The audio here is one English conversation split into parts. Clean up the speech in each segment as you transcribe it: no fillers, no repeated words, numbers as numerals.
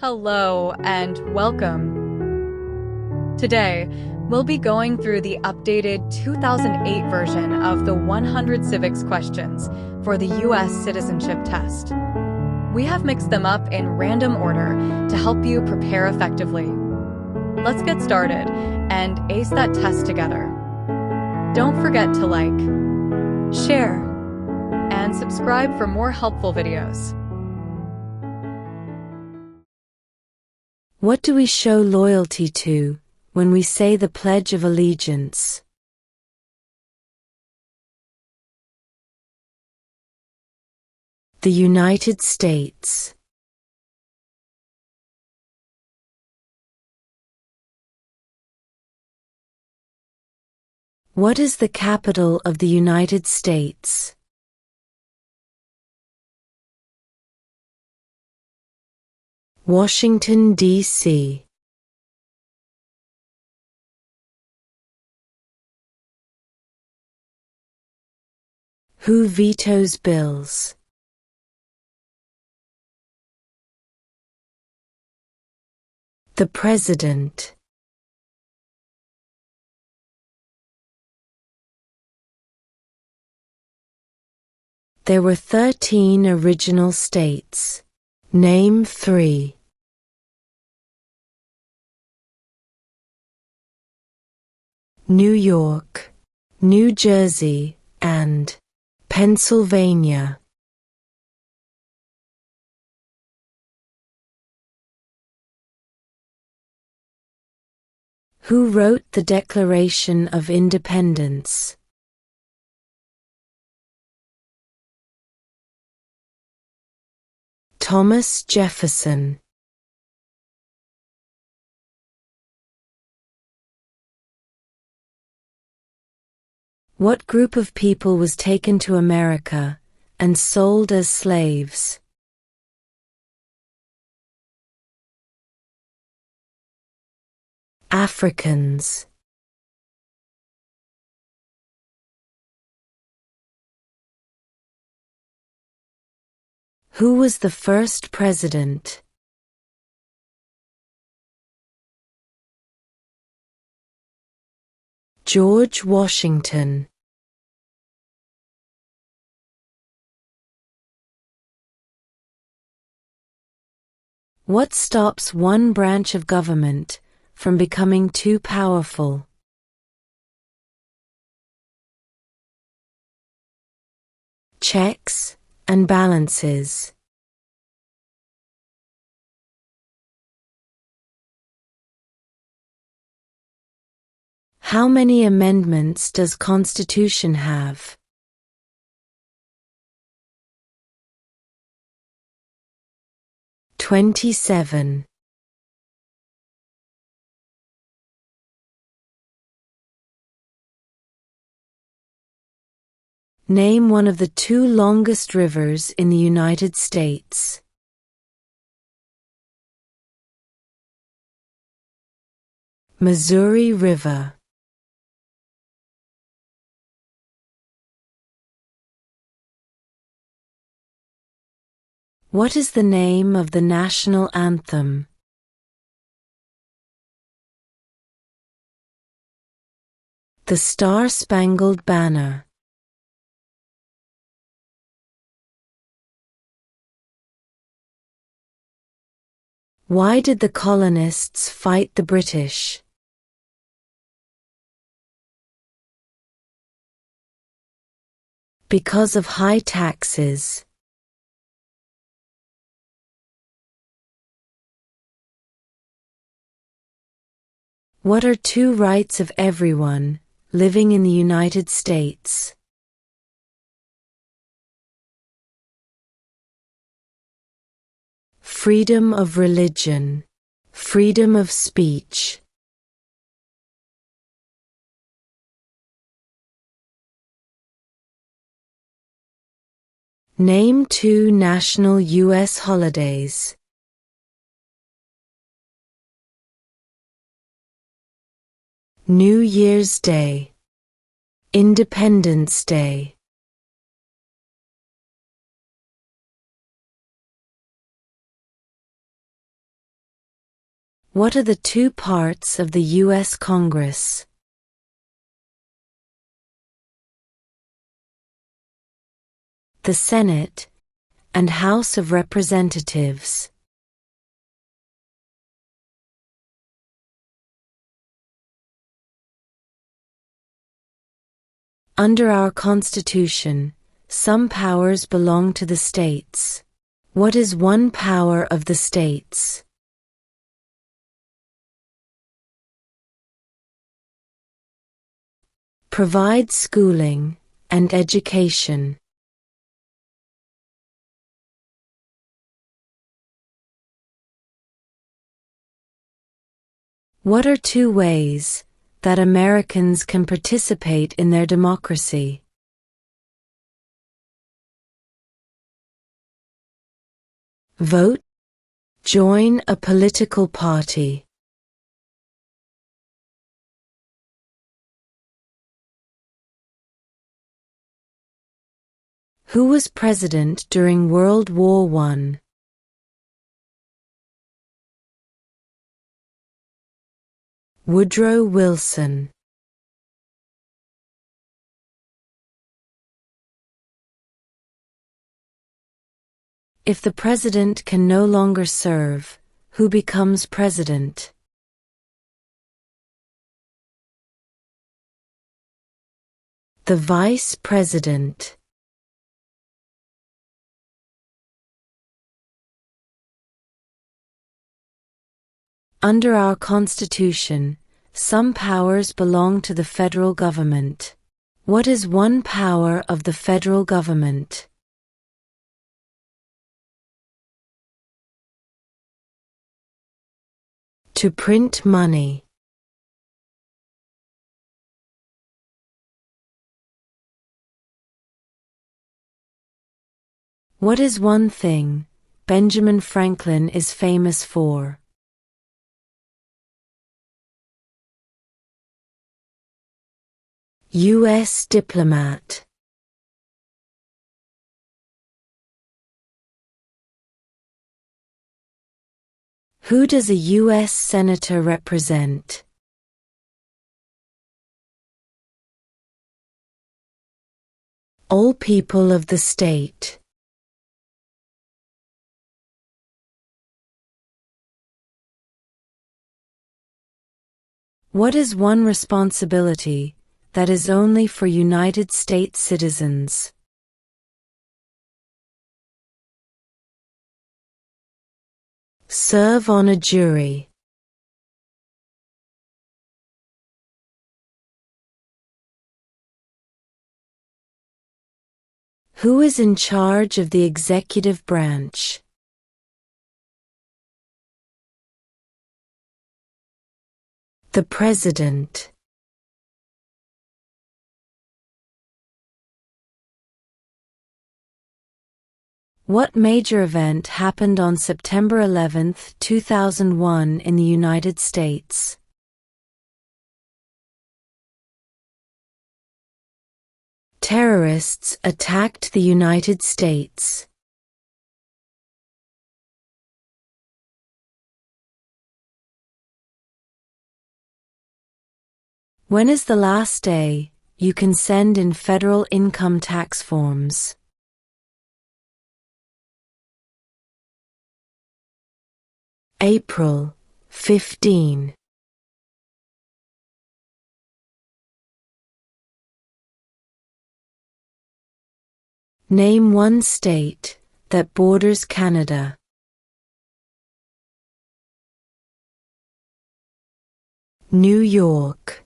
Hello and welcome. Today, we'll be going through the updated 2008 version of the 100 civics questions for the U.S. Citizenship Test. We have mixed them up in random order to help you prepare effectively. Let's get started and ace that test together. Don't forget to like, share, and subscribe for more helpful videos. What do we show loyalty to when we say the Pledge of Allegiance? The United States. What is the capital of the United States? Washington, D.C. Who vetoes bills? The President. There were 13 original states. Name 3. New York, New Jersey, and Pennsylvania. Who wrote the Declaration of Independence? Thomas Jefferson. What group of people was taken to America and sold as slaves? Africans. Who was the first president? George Washington. What stops one branch of government from becoming too powerful? Checks and balances. How many amendments does Constitution have? 27. Name one of the 2 longest rivers in the United States. Missouri River. What is the name of the national anthem? The Star-Spangled Banner. Why did the colonists fight the British? Because of high taxes. What are 2 rights of everyone living in the United States? Freedom of religion, freedom of speech. Name 2 national U.S. holidays. New Year's Day, Independence Day. What are the two parts of the U.S. Congress? The Senate and House of Representatives. Under our Constitution, some powers belong to the states. What is one power of the states? Provide schooling and education. What are two ways that Americans can participate in their democracy? Vote. Join a political party. Who was president during World War I? Woodrow Wilson. If the president can no longer serve, who becomes president? The vice president. Under our Constitution, some powers belong to the federal government. What is one power of the federal government? To print money. What is one thing Benjamin Franklin is famous for? U.S. diplomat. Who does a U.S. Senator represent? All people of the state. What is one responsibility that is only for United States citizens? Serve on a jury. Who is in charge of the executive branch? The President. What major event happened on September 11, 2001 in the United States? Terrorists attacked the United States. When is the last day you can send in federal income tax forms? April 15. Name one state that borders Canada. New York.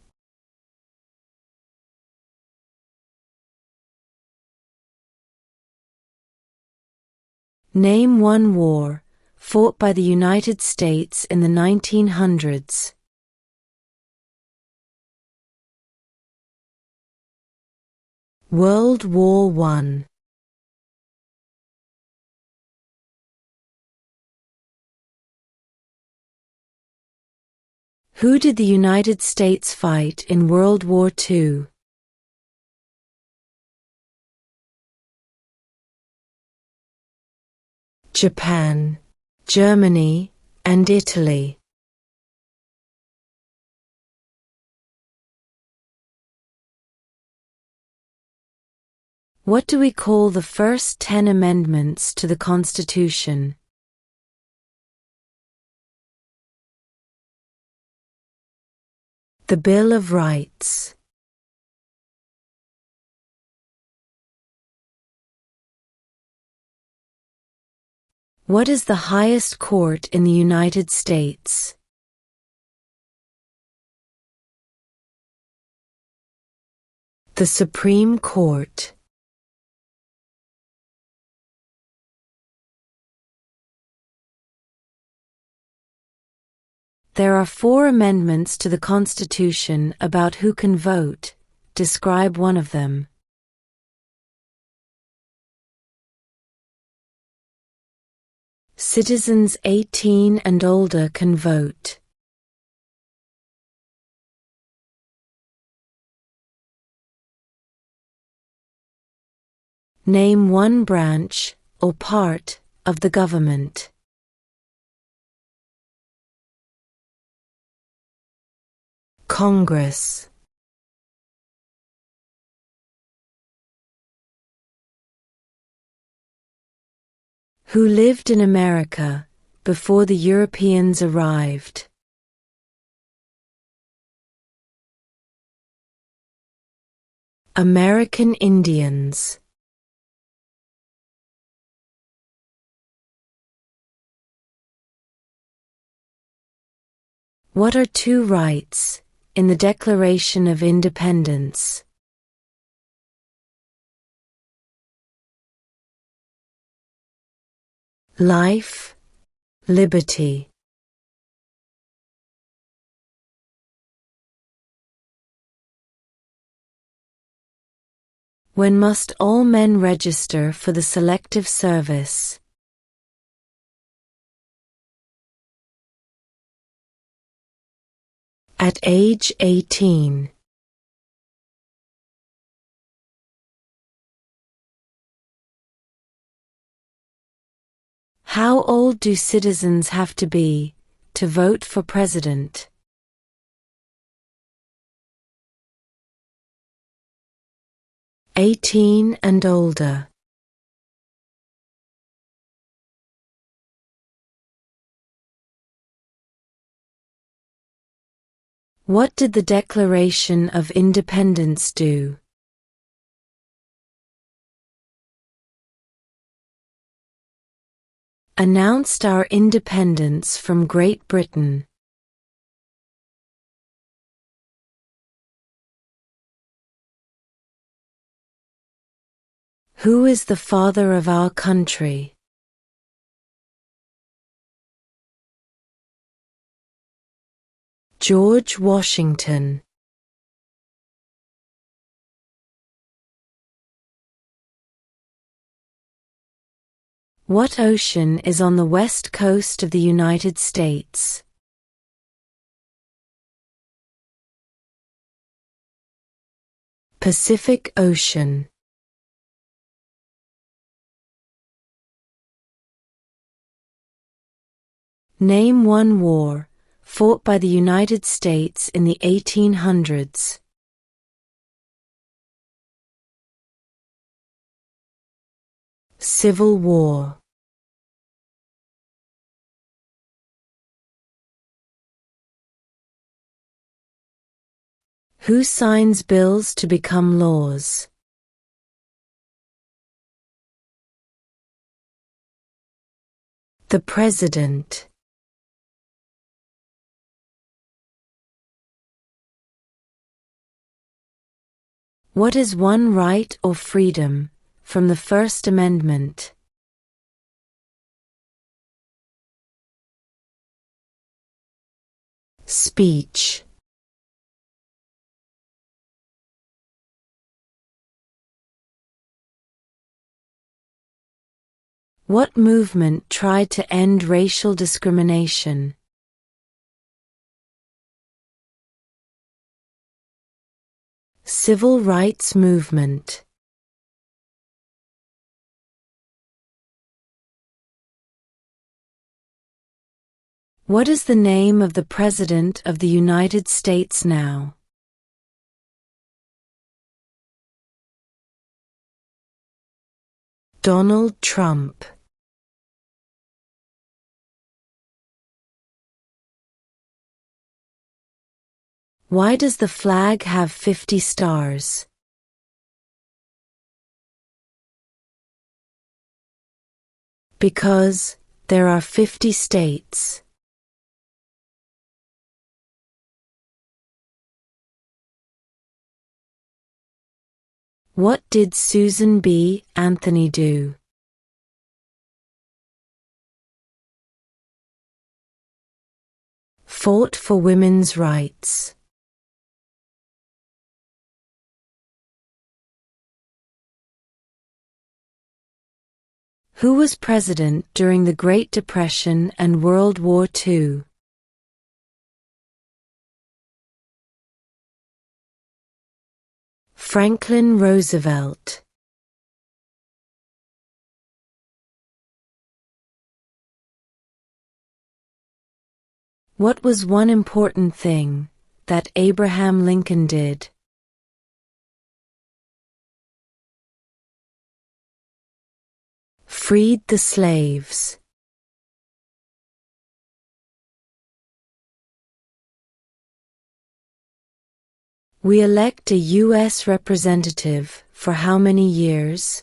Name one war fought by the United States in the 1900s. World War I. Who did the United States fight in World War II? Japan, Germany, and Italy. What do we call the first 10 amendments to the Constitution? The Bill of Rights. What is the highest court in the United States? The Supreme Court. There are 4 amendments to the Constitution about who can vote. Describe one of them. Citizens 18 and older can vote. Name one branch, or part, of the government. Congress. Who lived in America before the Europeans arrived? American Indians. What are 2 rights in the Declaration of Independence? Life, liberty. When must all men register for the Selective Service? At age 18. How old do citizens have to be to vote for president? 18 and older. What did the Declaration of Independence do? Announced our independence from Great Britain. Who is the father of our country? George Washington. What ocean is on the west coast of the United States? Pacific Ocean. Name one war fought by the United States in the 1800s. Civil War. Who signs bills to become laws? The President. What is one right or freedom from the First Amendment? Speech. What movement tried to end racial discrimination? Civil rights movement. What is the name of the President of the United States now? Donald Trump. Why does the flag have 50 stars? Because there are 50 states. What did Susan B. Anthony do? Fought for women's rights. Who was president during the Great Depression and World War II? Franklin Roosevelt. What was one important thing that Abraham Lincoln did? Freed the slaves. We elect a U.S. representative for how many years?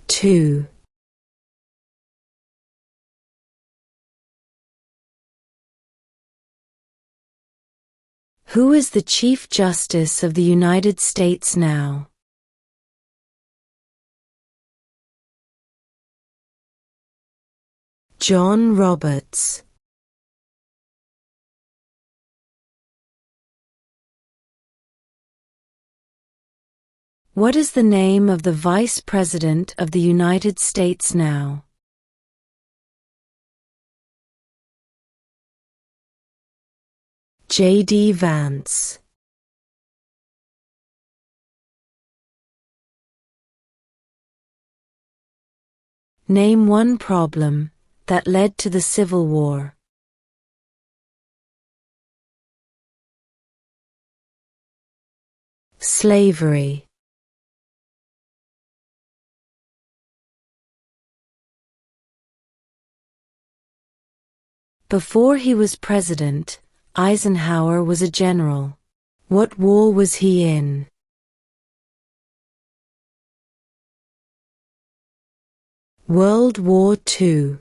2. Who is the Chief Justice of the United States now? John Roberts. What is the name of the Vice President of the United States now? J.D. Vance. Name one problem that led to the Civil War. Slavery. Before he was president, Eisenhower was a general. What war was he in? World War II.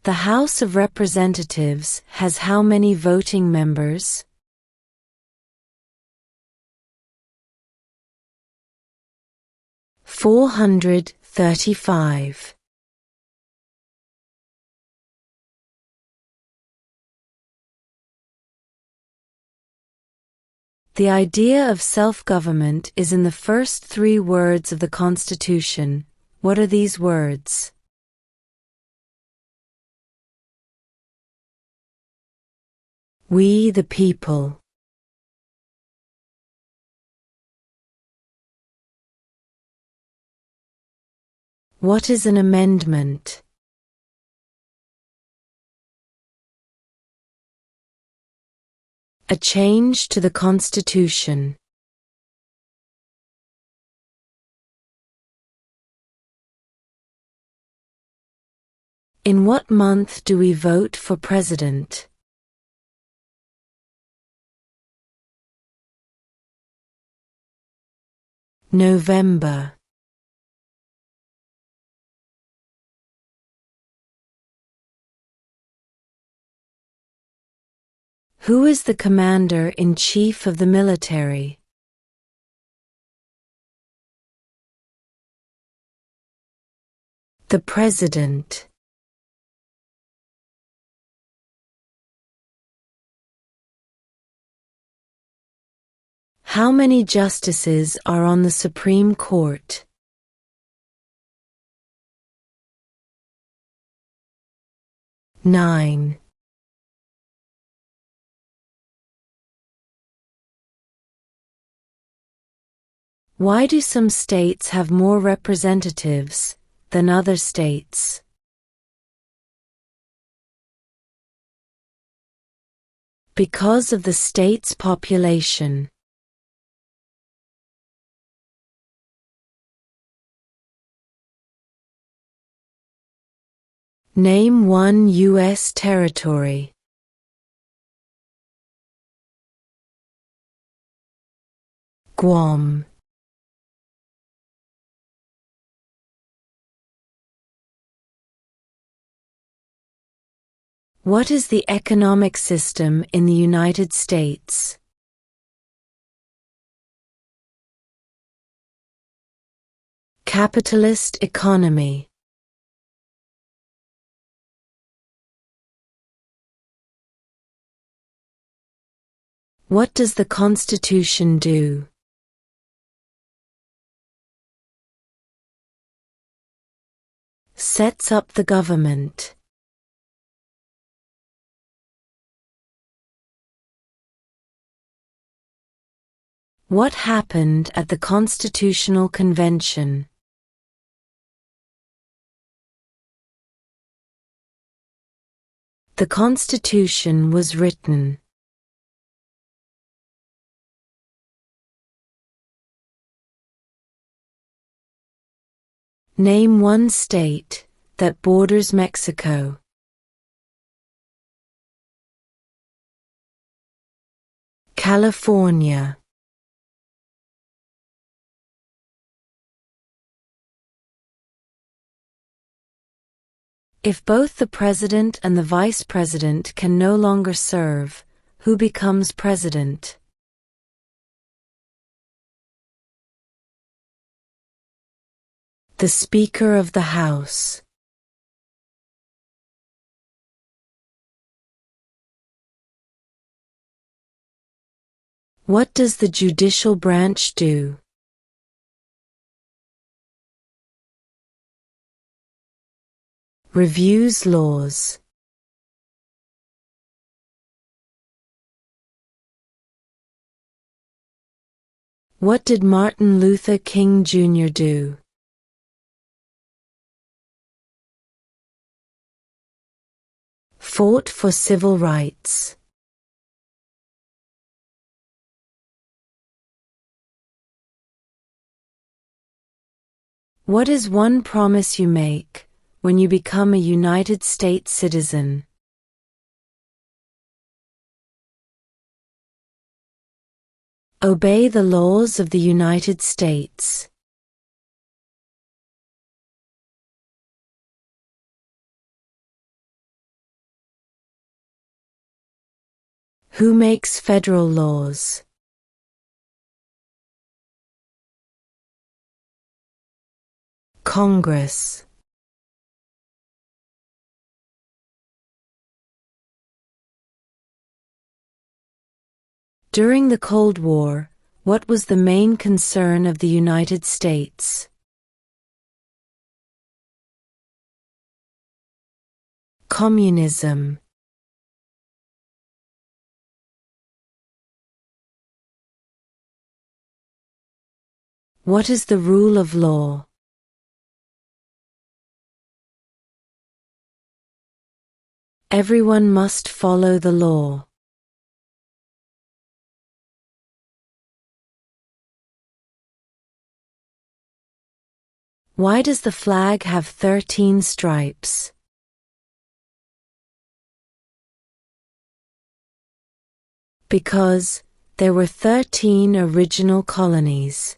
The House of Representatives has how many voting members? 435. The idea of self-government is in the first 3 words of the Constitution. What are these words? We the people. What is an amendment? A change to the Constitution. In what month do we vote for president? November. Who is the commander-in-chief of the military? The president. How many justices are on the Supreme Court? 9. Why do some states have more representatives than other states? Because of the state's population. Name one U.S. territory. Guam. What is the economic system in the United States? Capitalist economy. What does the Constitution do? Sets up the government. What happened at the Constitutional Convention? The Constitution was written. Name one state that borders Mexico. California. If both the president and the vice president can no longer serve, who becomes president? The Speaker of the House. What does the judicial branch do? Reviews laws. What did Martin Luther King Jr. do? Fought for civil rights. What is one promise you make when you become a United States citizen? Obey the laws of the United States. Who makes federal laws? Congress. During the Cold War, what was the main concern of the United States? Communism. What is the rule of law? Everyone must follow the law. Why does the flag have 13 stripes? Because there were 13 original colonies.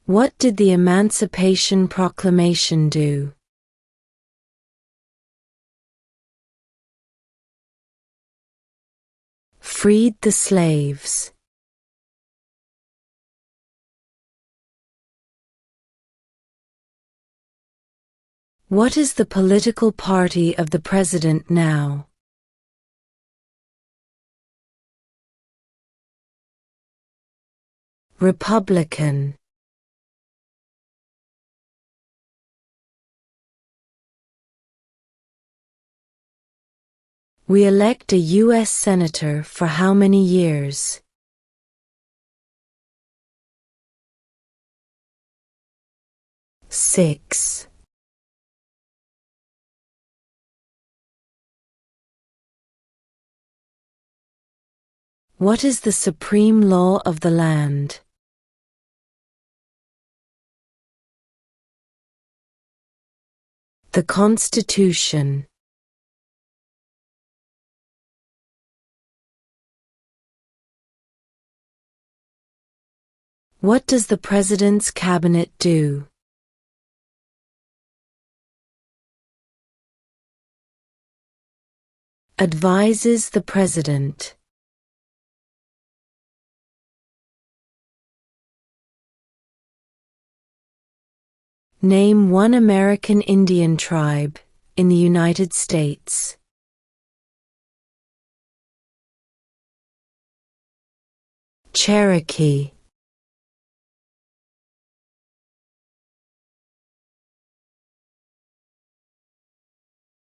What did the Emancipation Proclamation do? Freed the slaves. What is the political party of the president now? Republican. We elect a U.S. Senator for how many years? 6. What is the supreme law of the land? The Constitution. What does the President's Cabinet do? Advises the President. Name one American Indian tribe in the United States. Cherokee.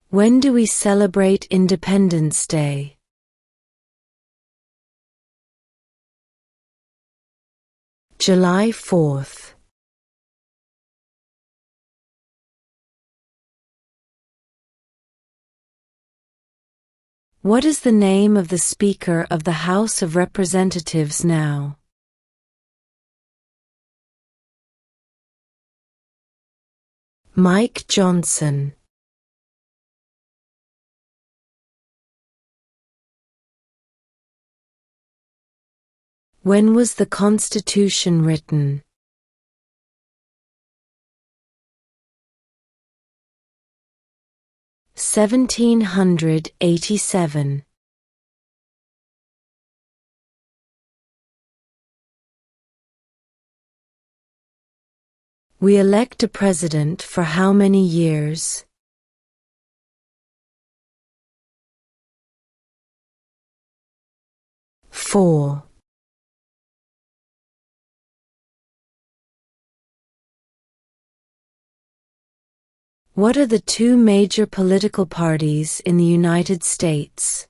When do we celebrate Independence Day? July 4th. What is the name of the Speaker of the House of Representatives now? Mike Johnson. When was the Constitution written? (1787). We elect a president for how many years? 4. What are the two major political parties in the United States?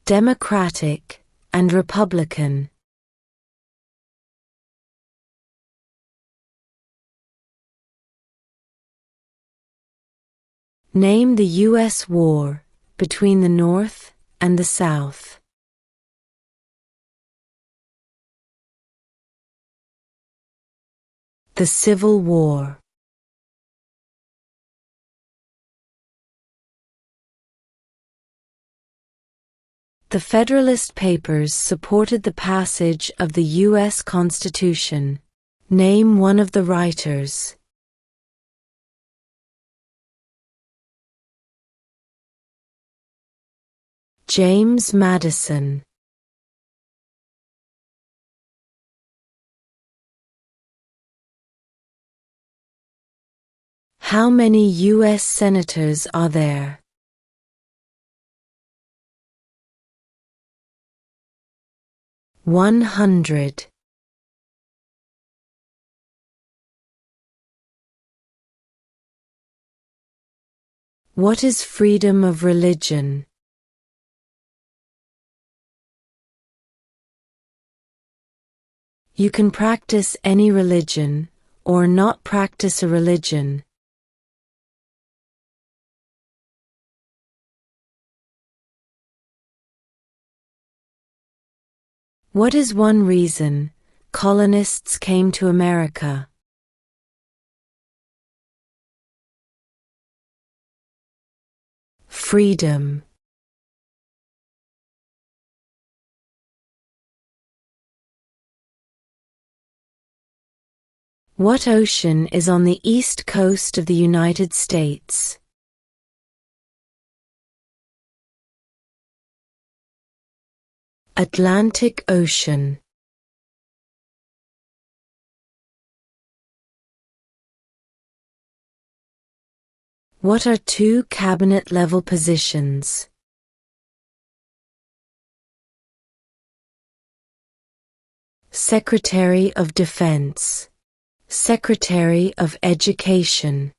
Democratic and Republican. Name the U.S. war between the North and the South. The Civil War. The Federalist Papers supported the passage of the U.S. Constitution. Name one of the writers. James Madison. How many U.S. senators are there? 100. What is freedom of religion? You can practice any religion, or not practice a religion. What is one reason colonists came to America? Freedom. What ocean is on the east coast of the United States? Atlantic Ocean. What are two cabinet-level positions? Secretary of Defense. Secretary of Education.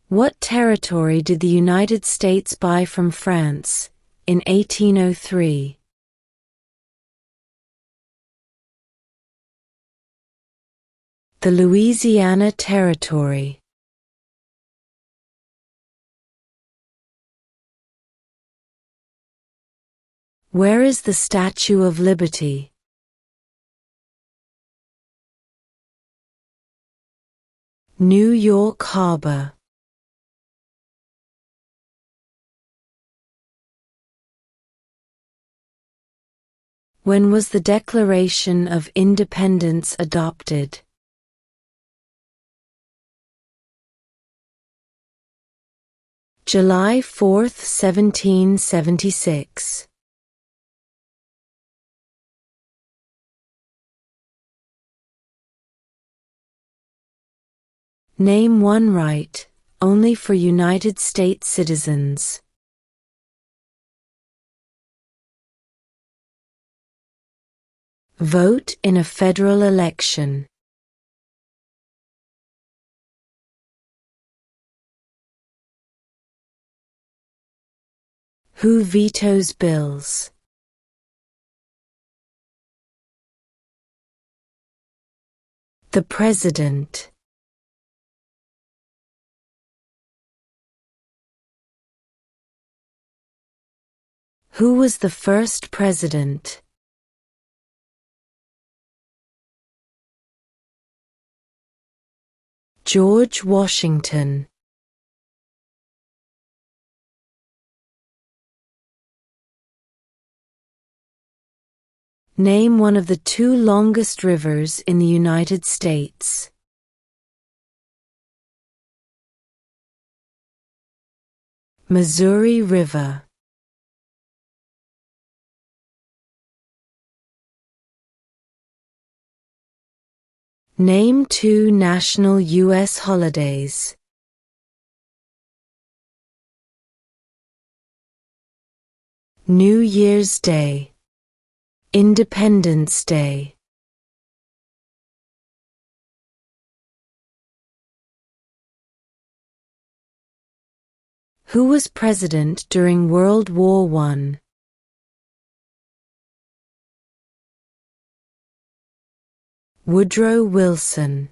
What territory did the United States buy from France in 1803? The Louisiana Territory. Where is the Statue of Liberty? New York Harbor. When was the Declaration of Independence adopted? July 4, 1776. Name one right, only for United States citizens. Vote in a federal election. Who vetoes bills? The President. Who was the first president? George Washington. Name one of the two longest rivers in the United States. Missouri River. Name two national U.S. holidays. New Year's Day. Independence Day. Who was president during World War I? Woodrow Wilson.